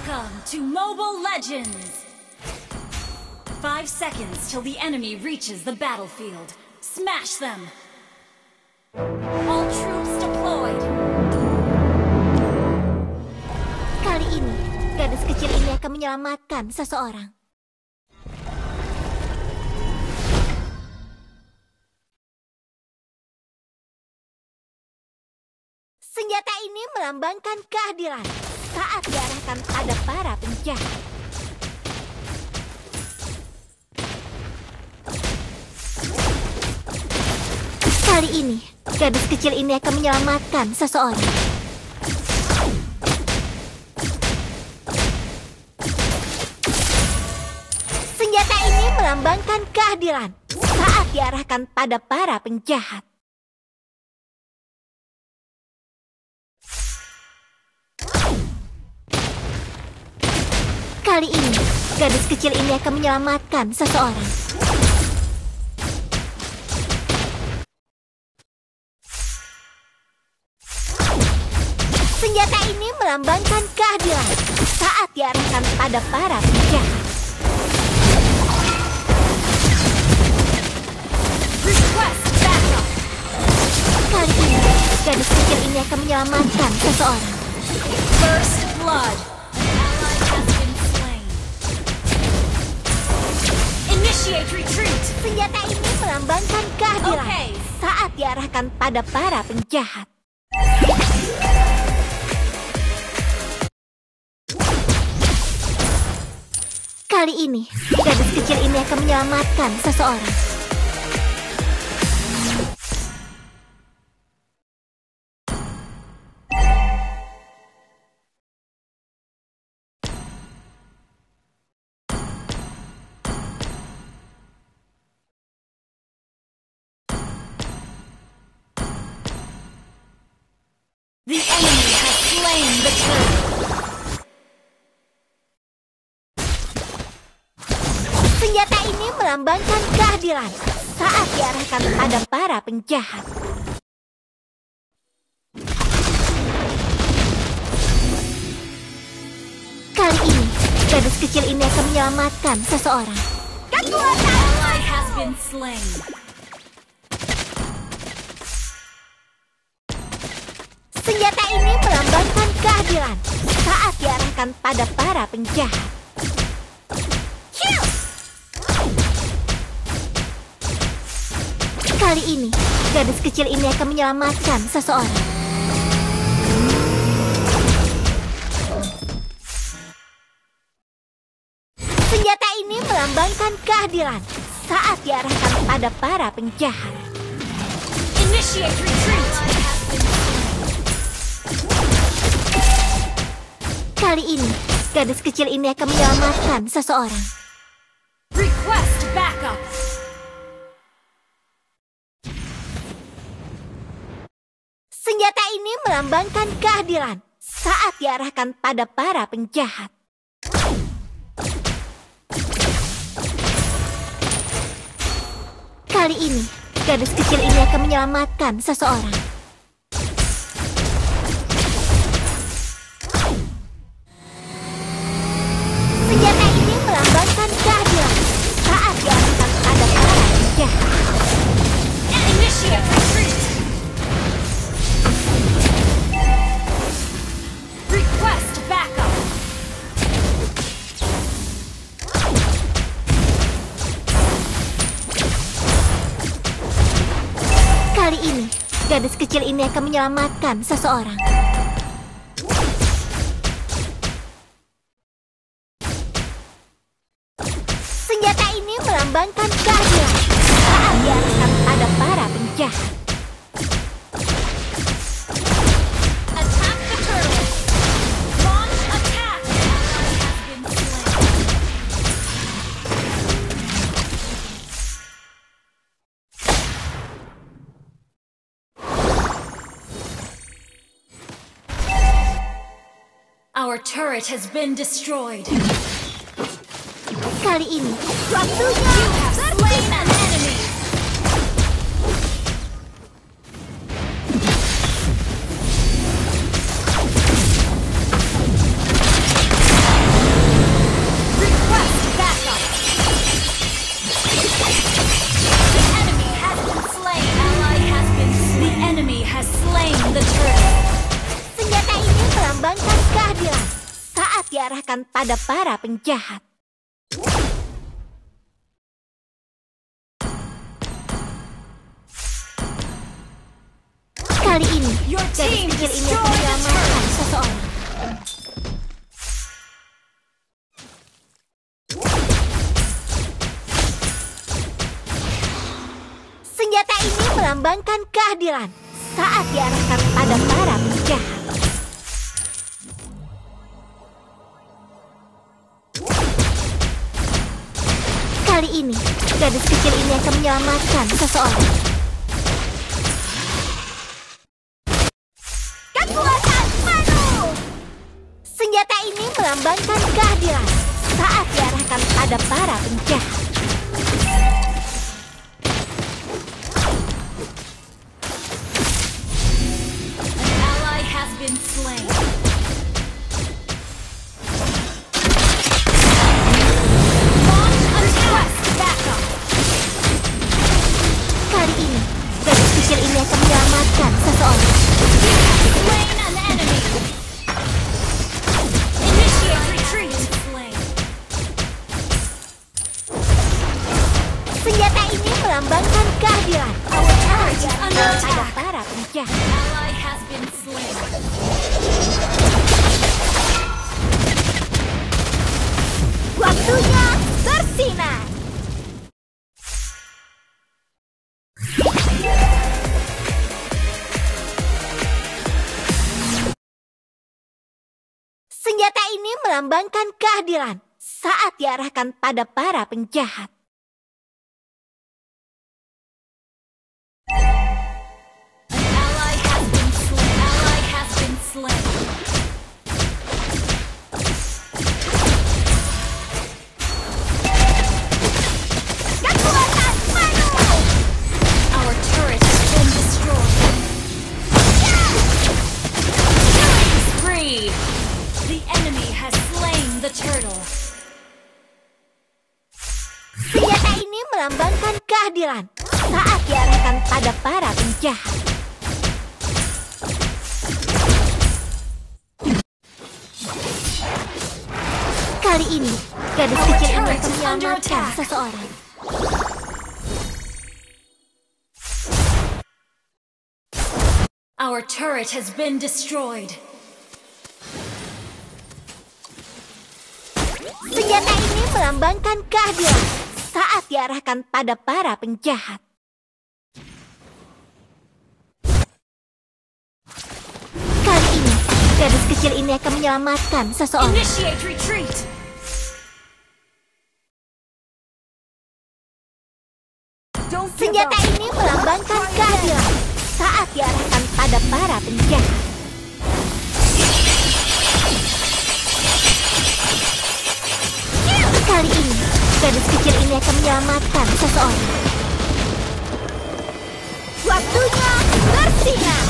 Welcome to Mobile Legends! 5 seconds till the enemy reaches the battlefield. Smash them! All troops deployed! Kali ini, gadis kecil ini akan menyelamatkan seseorang. Senjata ini melambangkan keadilan saat diarahkan pada para penjahat. Kali ini, gadis kecil ini akan menyelamatkan seseorang. Senjata ini melambangkan keadilan saat diarahkan pada para penjahat. Kali ini, gadis kecil ini akan menyelamatkan seseorang. Senjata ini melambangkan keadilan saat diarahkan pada para penjahat. Kali ini, gadis kecil ini akan menyelamatkan seseorang. First blood! Initiate retreat! Senjata ini melambangkan keadilan saat diarahkan pada para penjahat. Kali ini, gadis kecil ini akan menyelamatkan seseorang. The enemy has slain the turtle. Senjata ini melambangkan keadilan saat diarahkan pada para penjahat. Kali ini, gadis kecil ini akan menyelamatkan seseorang. Kekuatan! Ally has been slain. Senjata ini melambangkan keadilan saat diarahkan pada para penjahat. Kali ini, gadis kecil ini akan menyelamatkan seseorang. Senjata ini melambangkan keadilan saat diarahkan pada para penjahat. Initiate retreat! Kali ini, gadis kecil ini akan menyelamatkan seseorang. Request backup! Senjata ini melambangkan keadilan saat diarahkan pada para penjahat. Kali ini, gadis kecil ini akan menyelamatkan seseorang. Senjata ini melambangkan keadilan saat diarahkan pada para penjahat. Initiate retreat! Request backup! Kali ini, gadis kecil ini akan menyelamatkan seseorang. Senjata ini melambangkan keadilan saat diarahkan pada para penjahat. Attack the turtle! Launch attack! Ally has been slain. Our turret has been destroyed. Kali ini, You have slain an enemy! melambangkan keadilan saat diarahkan pada para penjahat. Kali ini, gadis kecil ini akan menyelamatkan seseorang. Senjata ini melambangkan keadilan saat diarahkan pada para penjahat. Kali ini, gadis kecil ini akan menyelamatkan seseorang. Kekuatan penuh! Senjata ini melambangkan keadilan saat diarahkan pada para penjahat. Been slain. Kali ini, gadis kecil ini akan menyelamatkan seseorang. Slain an enemy. Initiate retreat. Senjata ini melambangkan keadilan. Pada para penjahat. Ally has been slain. Waktunya bersinar. Senjata ini melambangkan keadilan saat diarahkan pada para penjahat. The enemy has slain the turtle. Senjata ini melambangkan keadilan saat diarahkan pada para penjahat. Kali ini, gadis kecil ini akan menyelamatkan seseorang. Our turret has been destroyed. Senjata ini melambangkan keadilan saat diarahkan pada para penjahat. Kali ini, gadis kecil ini akan menyelamatkan seseorang. Initiate retreat. Senjata ini melambangkan keadilan saat diarahkan pada para penjahat. Kali ini, gadis kecil ini akan menyelamatkan seseorang. Waktunya bersinar.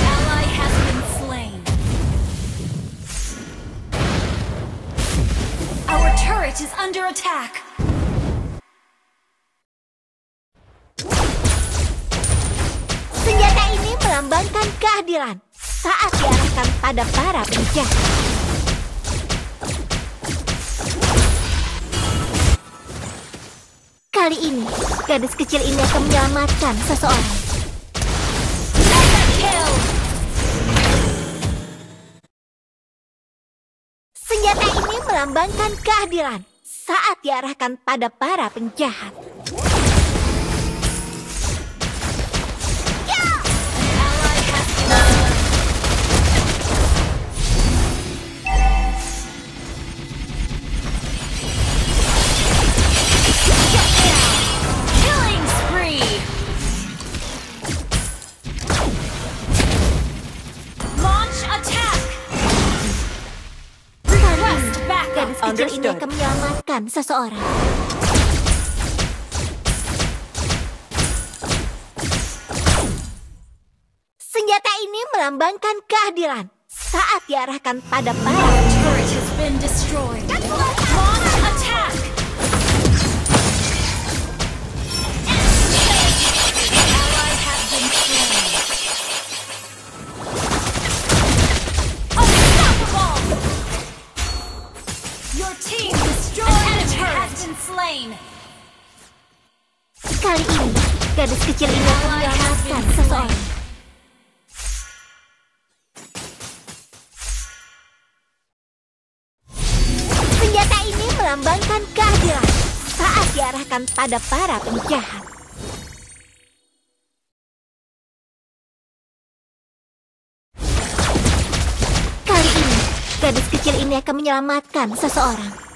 Ally has been slain. Our turret is under attack. Senjata ini melambangkan keadilan saat diarahkan pada para penjahat. Kali ini, gadis kecil ini akan menyelamatkan seseorang. Kill. Senjata ini melambangkan keadilan saat diarahkan pada para penjahat. Gadis kecil ini akan menyelamatkan seseorang. Senjata ini melambangkan keadilan saat diarahkan pada para turret has been destroyed. Launch attack. Ally has been slain. gadis kecil ini akan menyelamatkan seseorang. Senjata ini melambangkan keadilan saat diarahkan pada para penjahat. Kali ini, gadis kecil ini akan menyelamatkan seseorang.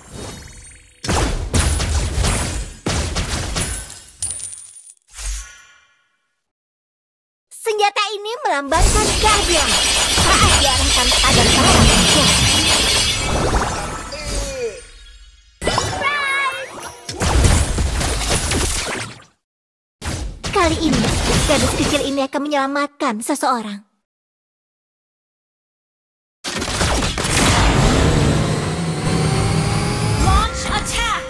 Senjata ini melambangkan keadilan saat diarahkan pada para penjahat. Kali ini, gadis kecil ini akan menyelamatkan seseorang. Launch attack!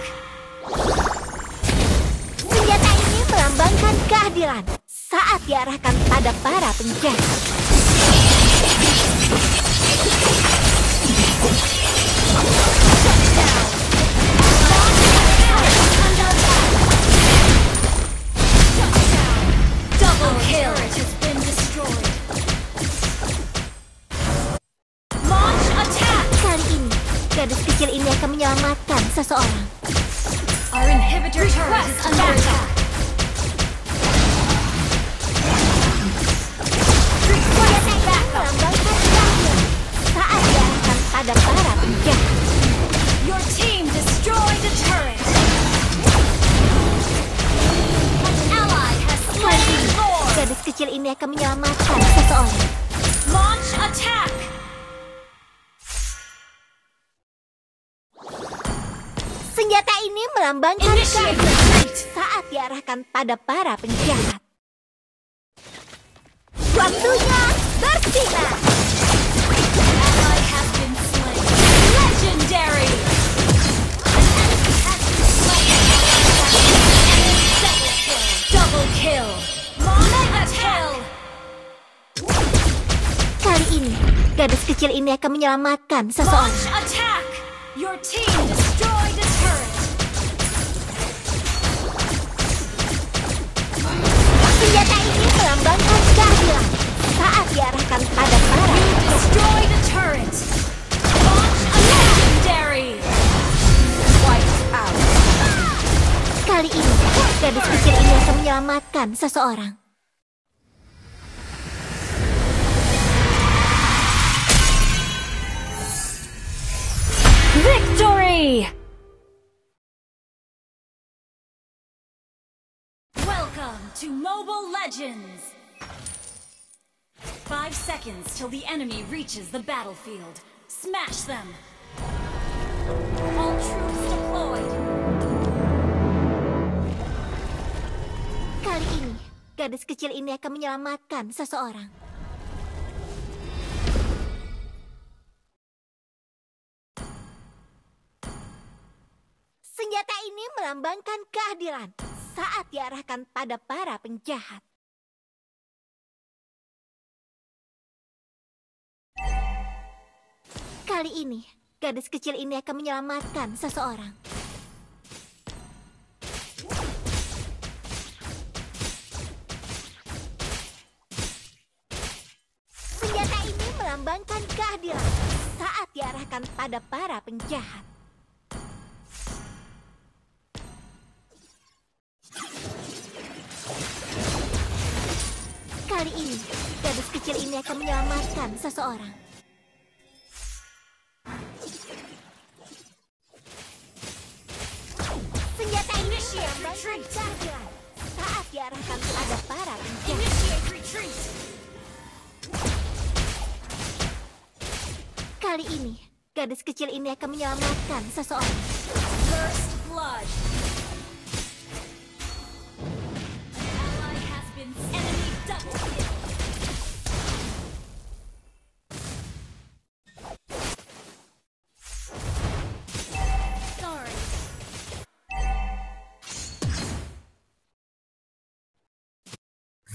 Senjata ini melambangkan keadilan saat diarahkan pada para penjahat. Double kill has been destroyed. Launch attack! Kali ini, gadis kecil ini akan menyelamatkan seseorang. Our inhibitor turret is under attack. Senjata ini melambangkan keadilan saat diarahkan pada para penjahat. Your team destroyed a turret. An ally has Kali slain ini, Thor. gadis kecil ini akan menyelamatkan seseorang. Launch attack! Senjata ini melambangkan Initiate keadilan retreat. saat diarahkan pada para penjahat. Waktunya bersinar. Ally has been slain. Legendary! An enemy has been slain. Double kill. Mega kill. Kali ini, gadis kecil ini akan menyelamatkan seseorang. Launch attack! Your team destroyed a turret. Senjata ini melambangkan keadilan saat diarahkan pada para You destroyed a turret. Launch a legendary. Wiped out. Kali ini, gadis kecil ini akan menyelamatkan seseorang. Victory! Welcome to Mobile Legends! 5 seconds till the enemy reaches the battlefield. Smash them! All troops deployed! Kali ini, gadis kecil ini akan menyelamatkan seseorang. Senjata ini melambangkan keadilan saat diarahkan pada para penjahat. Kali ini, gadis kecil ini akan menyelamatkan seseorang. Senjata ini melambangkan keadilan saat diarahkan pada para penjahat. Kali ini, gadis kecil ini akan menyelamatkan seseorang. Senjata ini melambangkan keadilan saat diarahkan pada para penjahat. Initiate retreat! Kali ini, gadis kecil ini akan menyelamatkan seseorang. First blood! Ally has been enemy double kill! Sorry.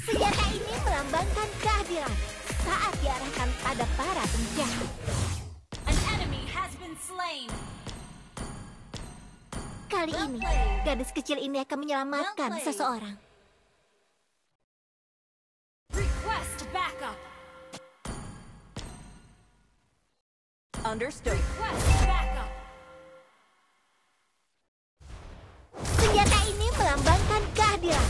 Senjata ini melambangkan keadilan saat diarahkan pada para penjahat. An enemy has been slain! Kali ini, gadis kecil ini akan menyelamatkan seseorang. Understood. Request backup. Senjata ini melambangkan keadilan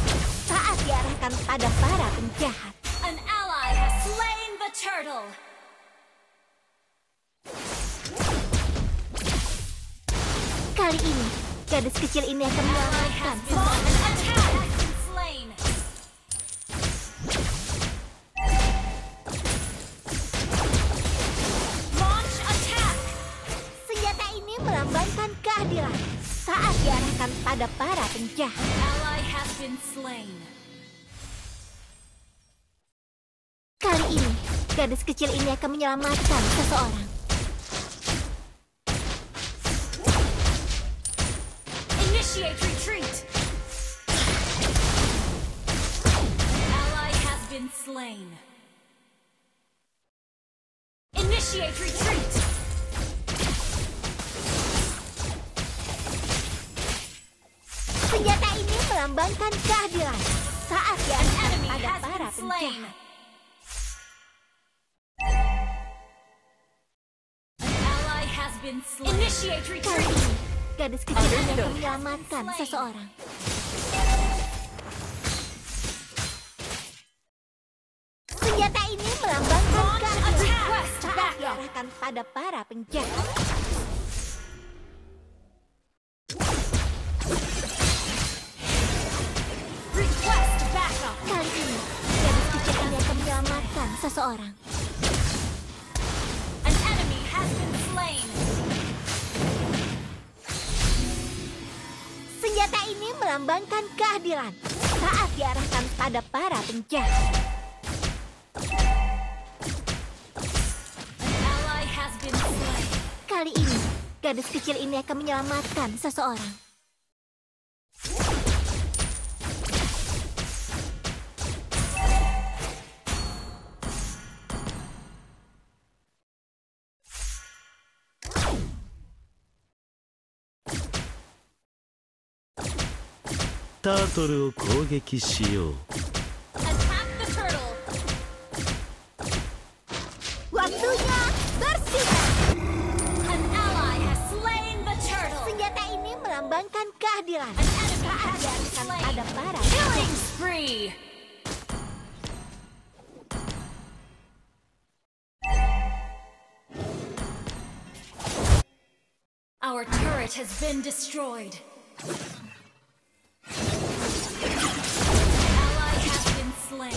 saat diarahkan pada para penjahat. An ally has slain the turtle. Kali ini, gadis kecil ini akan menyelamatkan seseorang. Launch attack has been slain. Launch attack. Senjata ini melambangkan keadilan saat diarahkan pada para penjahat. Ally has been slain. Kali ini, gadis kecil ini akan menyelamatkan seseorang. Initiate retreat. Ally has been slain. Initiate retreat. Senjata ini melambangkan keadilan saat diarahkan Enemy pada has para been slain. penjahat. An ally has been slain. Initiate Kali retreat. ini, gadis kecil ini akan menyelamatkan seseorang. Senjata ini melambangkan Launch keadilan attack. saat Backup. diarahkan pada para penjahat. Request backup. Kali ini, gadis kecil ini akan menyelamatkan seseorang. An enemy has been slain. Senjata ini melambangkan keadilan saat diarahkan pada para penjahat. An ally has been slain. Kali ini, gadis kecil ini akan menyelamatkan seseorang. Attack the turtle. Waktunya bersinar. An ally has slain the turtle. Senjata ini melambangkan keadilan An enemy saat has been diarahkan slain. pada para Killing spree. Our turret has been destroyed. Ally has been slain.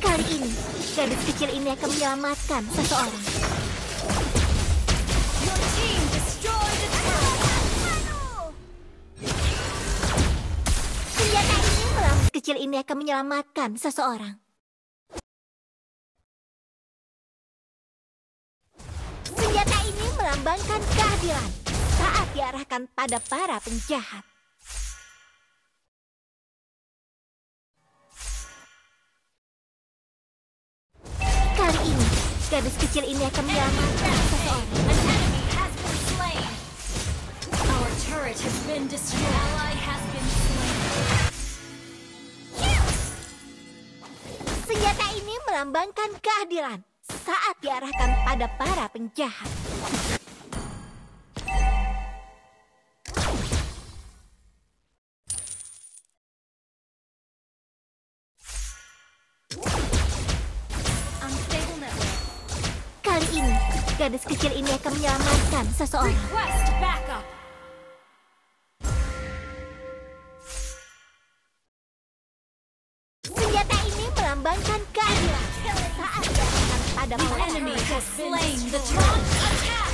Kali ini, gadis kecil ini akan menyelamatkan seseorang. Your team destroyed the turret. Senjata kecil ini akan menyelamatkan seseorang. Senjata ini melambangkan keadilan saat diarahkan pada para penjahat. Kali ini, gadis kecil ini akan menyelamatkan seseorang. An enemy has been slain. Our turret has been destroyed. Ally has been slain. Senjata ini melambangkan keadilan saat diarahkan pada para penjahat. Unstable network. Kali ini, gadis kecil ini akan menyelamatkan seseorang. Request backup. Senjata ini melambangkan keadilan saat diarahkan pada The para enemy penjahat. has slain the turret. Attack!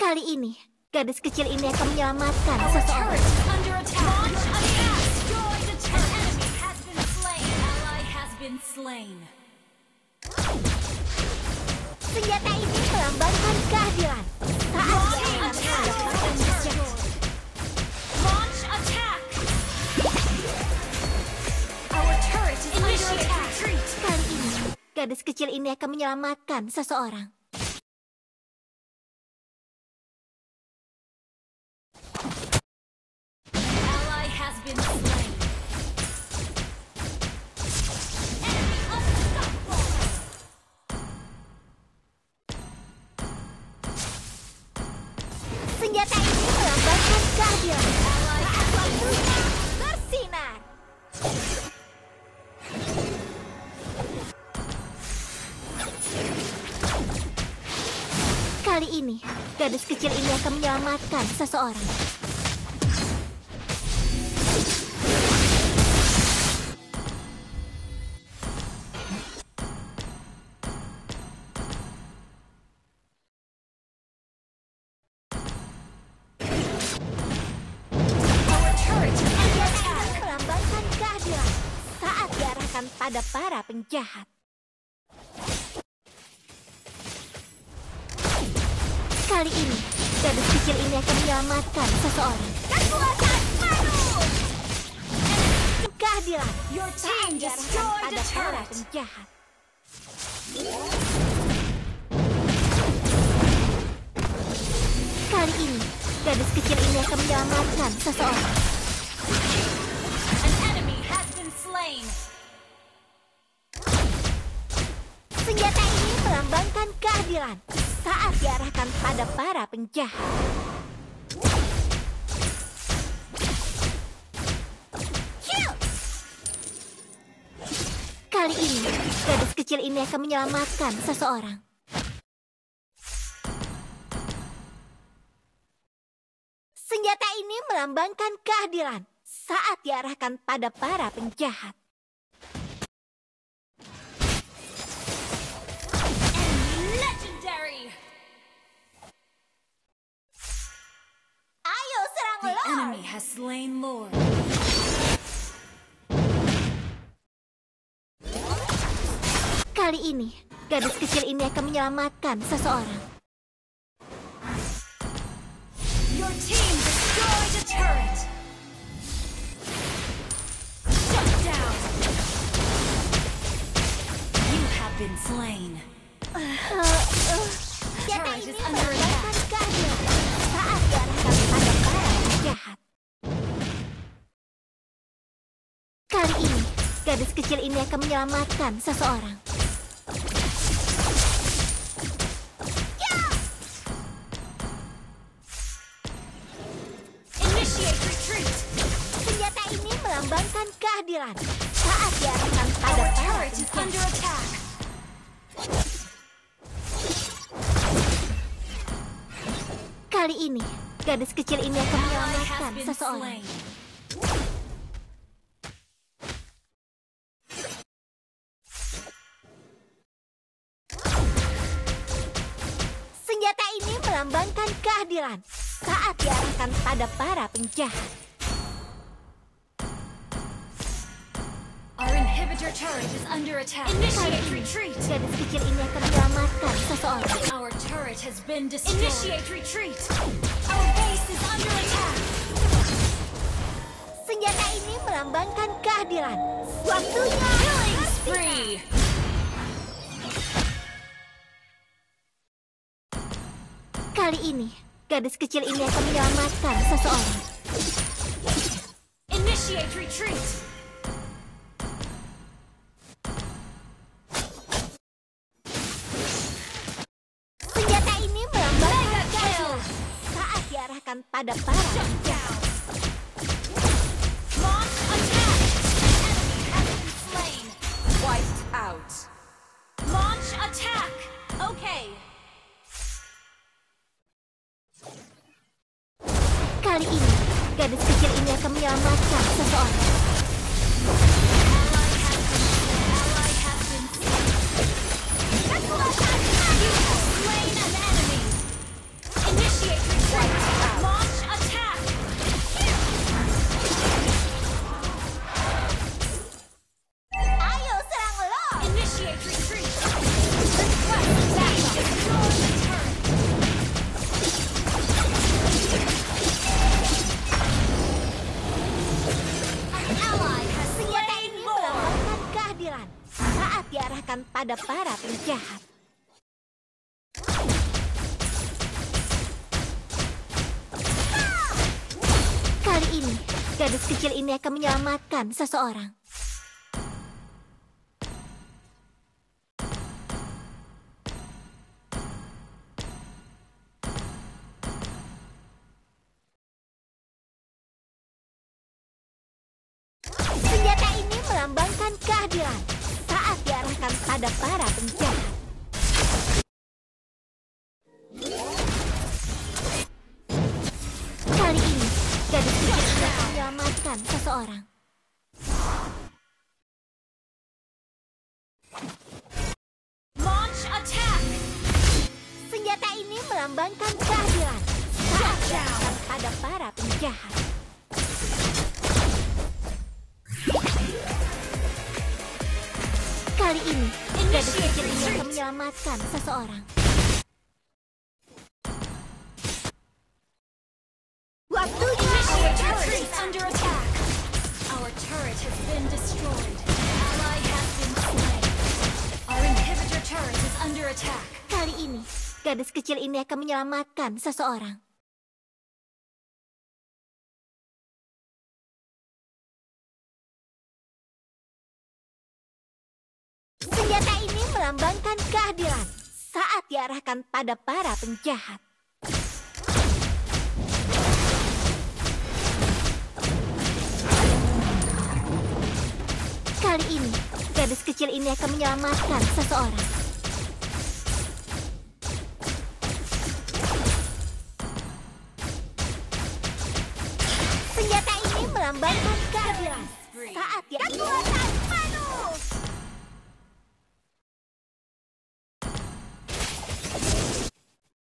Kali ini, gadis kecil ini akan menyelamatkan Our seseorang. turret is under attack. Launch attack! Destroy the turret. An enemy has been slain. Ally has been slain. Senjata ini melambangkan keadilan saat diarahkan pada para penjahat. Launch attack! Our turret is under attack. Retreat. Kali ini, gadis kecil ini akan menyelamatkan seseorang. Senjata ini melambangkan keadilan. Saat waktunya bersinar. Kali ini, gadis kecil ini akan menyelamatkan seseorang. Melambangkan keadilan saat diarahkan pada para penjahat. Kali ini, gadis kecil ini akan menyelamatkan seseorang. Kekuatan penuh! Keadilan Your team diarahkan destroyed pada a para turret. penjahat. Kali ini, gadis kecil ini akan menyelamatkan seseorang. An enemy has been slain. Senjata ini melambangkan keadilan saat diarahkan pada para penjahat. Kill! Kali ini, gadis kecil ini akan menyelamatkan seseorang. Senjata ini melambangkan keadilan saat diarahkan pada para penjahat. Legendary. Ayo serang The Lord! enemy has slain Lord. Kali ini, gadis kecil ini akan menyelamatkan seseorang. Your team destroyed a turret. Shut down. You have been slain. Senjata Turret ini is under melambangkan keadilan saat diarahkan pada para penjahat. Kali ini, gadis kecil ini akan menyelamatkan seseorang. Initiate retreat. Senjata ini melambangkan keadilan saat diarahkan pada Our para turret is penjahat. under attack. Kali ini, gadis kecil ini akan Ally menyelamatkan has been seseorang. slain. Senjata ini melambangkan keadilan saat diarahkan pada para penjahat. Our inhibitor turret is under attack. Initiate retreat. Gadis kecil ini akan menyelamatkan seseorang. Our turret has been destroyed. Initiate retreat. Our base is under attack. Senjata ini melambangkan keadilan. Waktunya Killing spree. kali ini, gadis kecil ini akan menyelamatkan seseorang. Initiate retreat. Senjata ini melambangkan Mega kill. keadilan saat diarahkan pada para penjahat. Launch attack. Enemy has been slain. Wiped out. Launch attack. Okay. Kali ini, gadis kecil ini akan menyelamatkan seseorang. Ally has been slain. You have slain an enemy. Initiate retreat. Launch attack. Ayo serang Lord! Initiate retreat. Request backup. Destroy the turret. An ally has Senjata slain ini Lord. melambangkan keadilan saat diarahkan pada para penjahat. Kali ini, gadis kecil ini akan menyelamatkan seseorang. melambangkan keadilan saat diarahkan pada para penjahat. Kali ini, gadis kecil ini akan menyelamatkan seseorang. Launch attack! Senjata ini melambangkan keadilan saat diarahkan pada para penjahat. Kali ini, gadis kecil ini akan menyelamatkan seseorang. Waktunya Our turret is under attack. Our turret has been destroyed. Ally has been slain. Our inhibitor turret is under attack. Kali ini, gadis kecil ini akan menyelamatkan seseorang. Senjata ini melambangkan keadilan saat diarahkan pada para penjahat. Kali ini, gadis kecil ini akan menyelamatkan seseorang. Senjata ini melambangkan keadilan saat dia kekuatan penuh.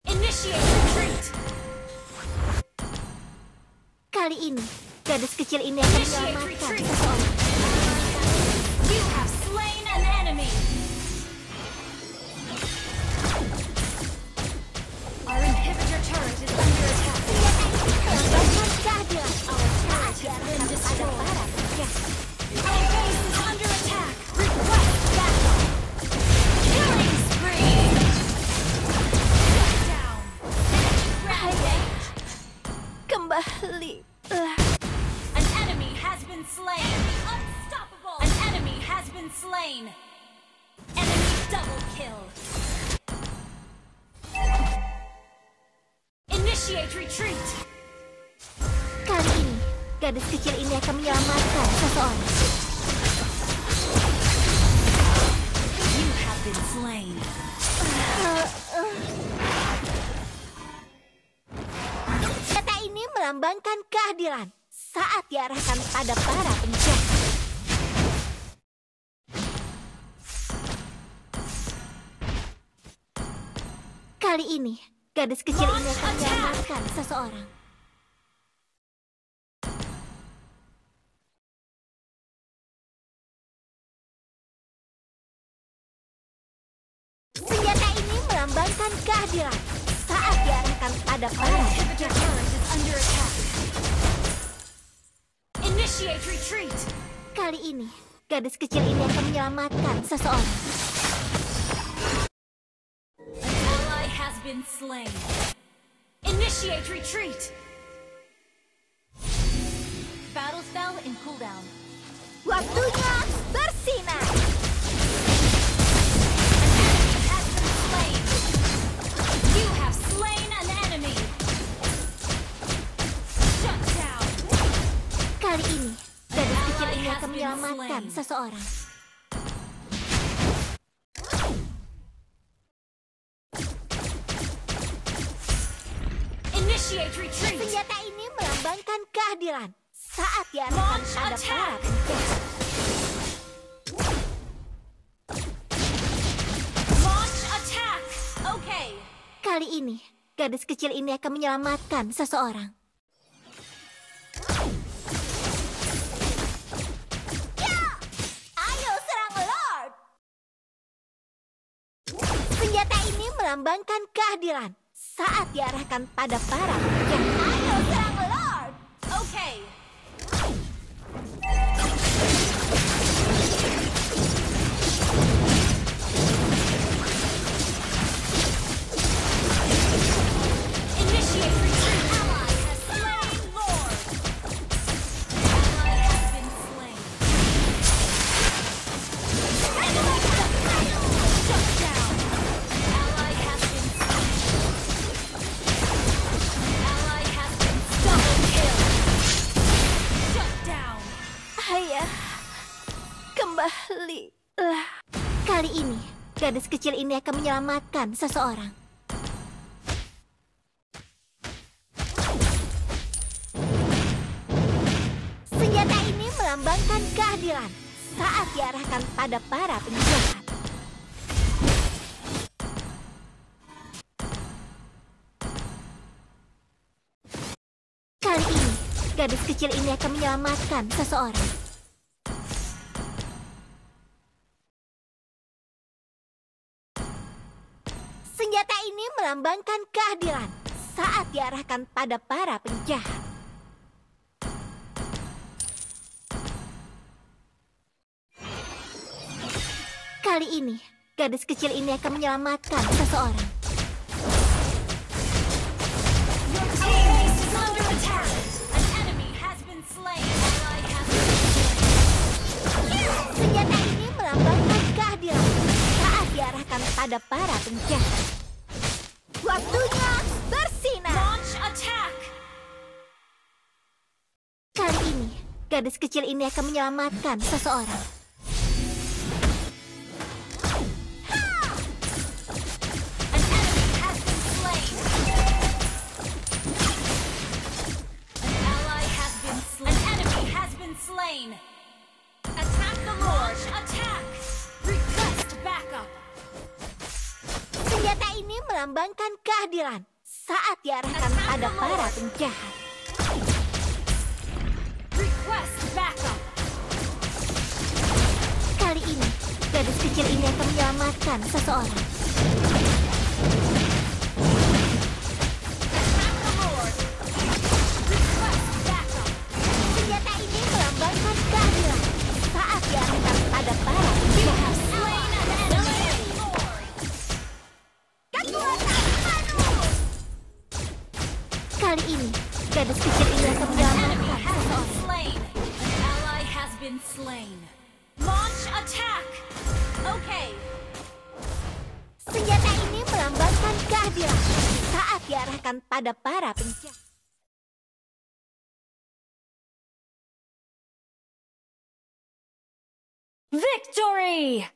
Initiate retreat. Kali ini, gadis kecil ini akan menyelamatkan seseorang. You have slain an enemy. Our inhibitor turret is under attack. Melambangkan keadilan Our saat turret has diarahkan been pada destroyed. para penjahat. Our base is under attack. Request backup. Killing spree. Shut down. Rampage. Kembalilah. An enemy has been slain. Unstoppable. An enemy has been slain. Enemy double kill. Initiate retreat. Kali ini, gadis kecil ini akan menyelamatkan seseorang. You have been slain. Senjata ini melambangkan keadilan saat diarahkan pada para penjahat. Kali ini, gadis kecil ini akan menyelamatkan seseorang. Senjata ini melambangkan keadilan saat diarahkan pada Our para inhibitor turret is under attack. Initiate retreat. Kali ini, gadis kecil ini akan menyelamatkan seseorang. An ally has been slain. Initiate retreat. Battle spell in cooldown. Waktunya bersinar. Has been slain. You have slain an enemy. Shut down. Kali ini, gadis kecil ally ini has akan been menyelamatkan slain. seseorang. Initiate retreat. Senjata ini melambangkan keadilan saat diarahkan Launch pada para attack. penjahat. Launch attack. Okay. Kali ini, gadis kecil ini akan menyelamatkan seseorang. Ya! Ayo serang Lord! Senjata ini melambangkan keadilan saat diarahkan pada para penjahat. Ayo serang Lord! Okay. Initiate retreat. Ally has slain Lord. Ally has been slain. Shut down. Ally has been slain. Ally has been double kill. gadis kecil ini akan menyelamatkan seseorang. Senjata ini melambangkan keadilan saat diarahkan pada para penjahat. Kali ini, gadis kecil ini akan menyelamatkan seseorang. Senjata ini melambangkan keadilan saat diarahkan pada para penjahat. Kali ini, gadis kecil ini akan menyelamatkan seseorang. Your team is under attack. An enemy has been slain. Ally has been slain. Senjata ini melambangkan keadilan saat diarahkan pada para penjahat. Waktunya bersinar. Launch attack. Kali ini, gadis kecil ini akan menyelamatkan seseorang. An enemy has been slain. An ally has been slain. An enemy has been slain. Attack the Lord. Launch attack. Request backup. Senjata ini melambangkan keadilan saat diarahkan pada para penjahat. Request backup. Kali ini, gadis kecil ini akan menyelamatkan seseorang. Attack the Lord. Request backup. Senjata ini melambangkan keadilan saat diarahkan pada para You penjahat. have slain an enemy. Kekuatan penuh. Kali ini, gadis kecil ini akan Enemy menyelamatkan has been seseorang. slain. An ally has been slain. Launch attack. Okay. Senjata ini melambangkan keadilan saat diarahkan pada para penjahat. Victory!